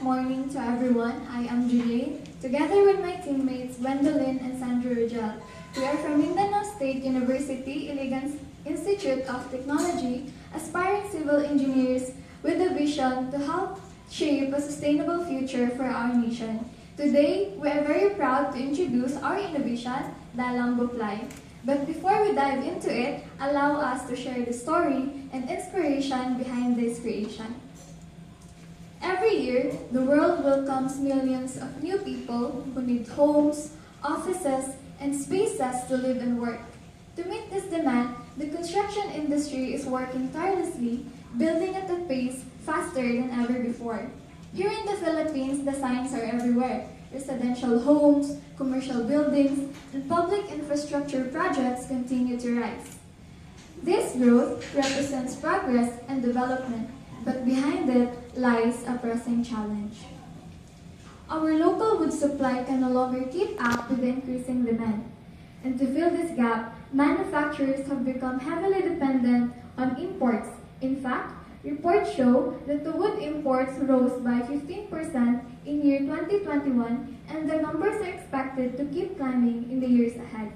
morning to everyone. I am Julie, together with my teammates Gwendolyn and Sandra Rogel. We are from Mindanao State University Iligan Institute of Technology, aspiring civil engineers with a vision to help shape a sustainable future for our nation. Today, we are very proud to introduce our innovation, the Lamboply. But before we dive into it, allow us to share the story and inspiration behind this creation. Every year, the world welcomes millions of new people who need homes, offices, and spaces to live and work. To meet this demand, the construction industry is working tirelessly, building at a pace faster than ever before. Here in the Philippines, the signs are everywhere. Residential homes, commercial buildings, and public infrastructure projects continue to rise. This growth represents progress and development, but behind it lies a pressing challenge. Our local wood supply can no longer keep up with the increasing demand. And to fill this gap, manufacturers have become heavily dependent on imports. In fact, reports show that the wood imports rose by 15% in year 2021, and the numbers are expected to keep climbing in the years ahead.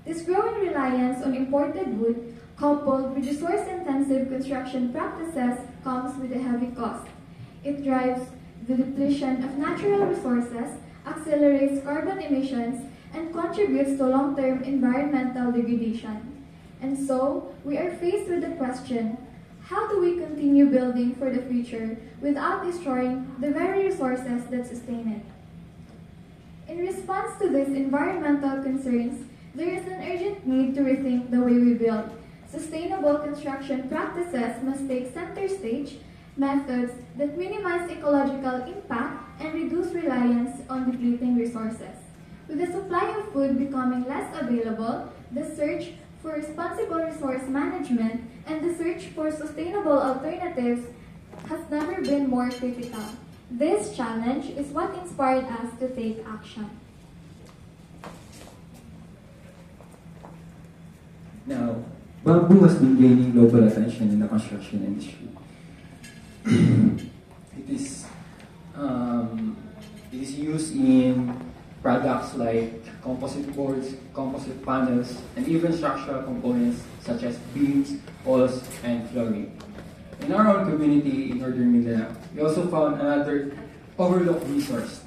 This growing reliance on imported wood, coupled with resource-intensive construction practices, comes with a heavy cost. It drives the depletion of natural resources, accelerates carbon emissions, and contributes to long-term environmental degradation. And so, we are faced with the question, how do we continue building for the future without destroying the very resources that sustain it? In response to these environmental concerns, there is an urgent need to rethink the way we build. Sustainable construction practices must take center stage, methods that minimize ecological impact and reduce reliance on depleting resources. With the supply of food becoming less available, the search for responsible resource management and the search for sustainable alternatives has never been more critical. This challenge is what inspired us to take action. Now, bamboo has been gaining global attention in the construction industry. it is it is used in products like composite boards, composite panels, and even structural components such as beams, walls, and flooring. In our own community in Northern Mindanao, we also found another overlooked resource,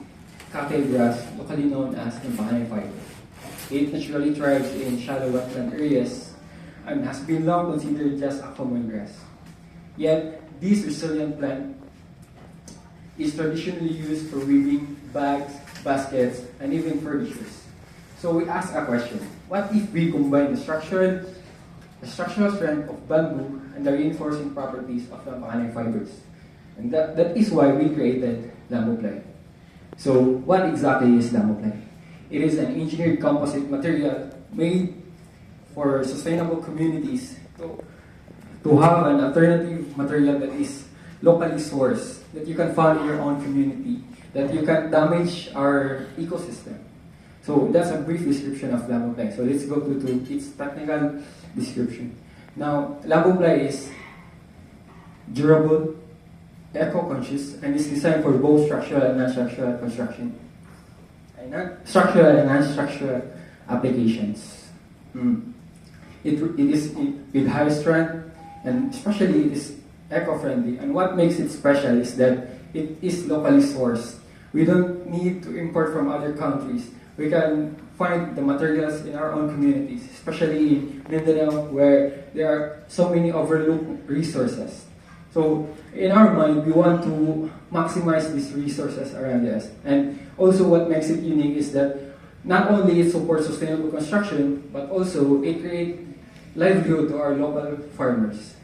cacao grass, locally known as the Bahanay fiber. It naturally thrives in shallow wetland areas and has been long considered just a common grass. Yet, this resilient plant is traditionally used for weaving bags, baskets, and even furnitures. So we ask a question, what if we combine the structural strength of bamboo and the reinforcing properties of the Bahanay fibers? And that is why we created Lamboply. So what exactly is Lamboply? It is an engineered composite material made for sustainable communities to have an alternative material that is locally sourced, that you can find in your own community, that you can damage our ecosystem. So that's a brief description of Lamboply. So let's go to its technical description. Now, Lamboply is durable, eco-conscious, and is designed for both structural and non-structural construction. Structural and non-structural applications. It is with high strength, and especially it is eco-friendly. And what makes it special is that it is locally sourced. We don't need to import from other countries. We can find the materials in our own communities, especially in Mindanao, where there are so many overlooked resources. So in our mind, we want to maximize these resources around us. And also what makes it unique is that not only it supports sustainable construction, but also it creates livelihood to our local farmers.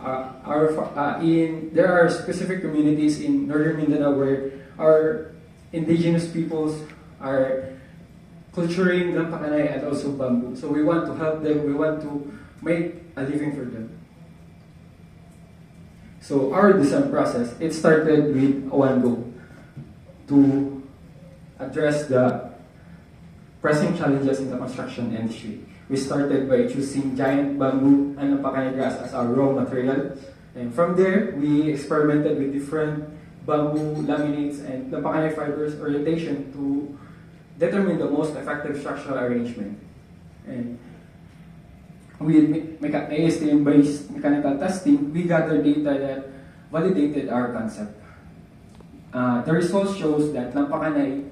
There are specific communities in Northern Mindanao where our indigenous peoples are culturing Lampakanay and also bamboo. So we want to help them, we want to make a living for them. So our design process, it started with one goal, to address the pressing challenges in the construction industry. We started by choosing giant bamboo and Lampakanay grass as our raw material. And from there, we experimented with different bamboo laminates, and Lampacanay fibers orientation to determine the most effective structural arrangement. And with ASTM-based mechanical testing, we gathered data that validated our concept. The results shows that Lampacanay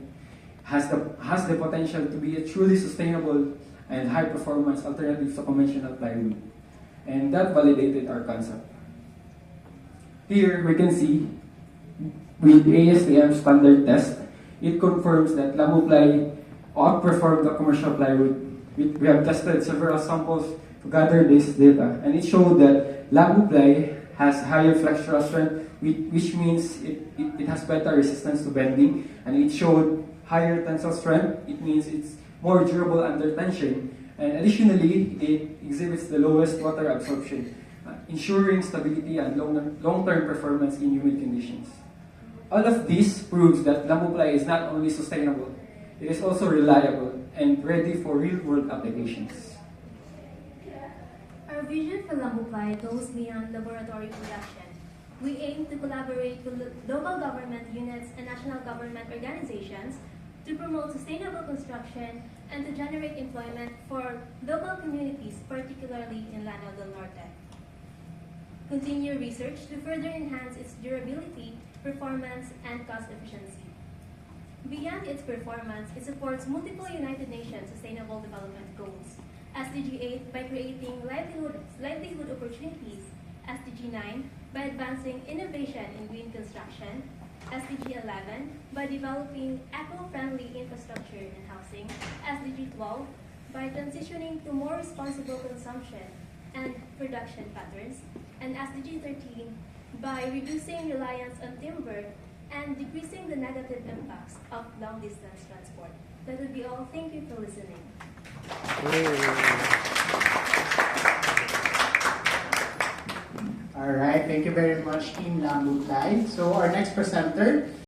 has the potential to be a truly sustainable and high-performance alternative to conventional plywood. And that validated our concept. Here we can see with ASTM standard test, it confirms that Lamuply outperformed the commercial plywood. We have tested several samples to gather this data, and it showed that Lamuply has higher flexural strength, which means it has better resistance to bending, and it showed higher tensile strength. It means it's more durable under tension, and additionally, it exhibits the lowest water absorption, ensuring stability and long-term performance in humid conditions. All of this proves that Lamuply is not only sustainable, it is also reliable and ready for real-world applications. Our vision for Lamuply goes beyond laboratory production. We aim to collaborate with local government units and national government organizations to promote sustainable construction and to generate employment for local communities, particularly in Lanao del Norte. Continue research to further enhance its durability, performance, and cost efficiency. Beyond its performance, it supports multiple United Nations Sustainable Development Goals. SDG 8 by creating livelihood opportunities, SDG 9 by advancing innovation in green construction, SDG 11 by developing eco-friendly infrastructure and housing, SDG 12 by transitioning to more responsible consumption and production patterns, and SDG 13 by reducing reliance on timber and decreasing the negative impacts of long-distance transport. That would be all. Thank you for listening. All right, thank you very much, Team Lamuply. So our next presenter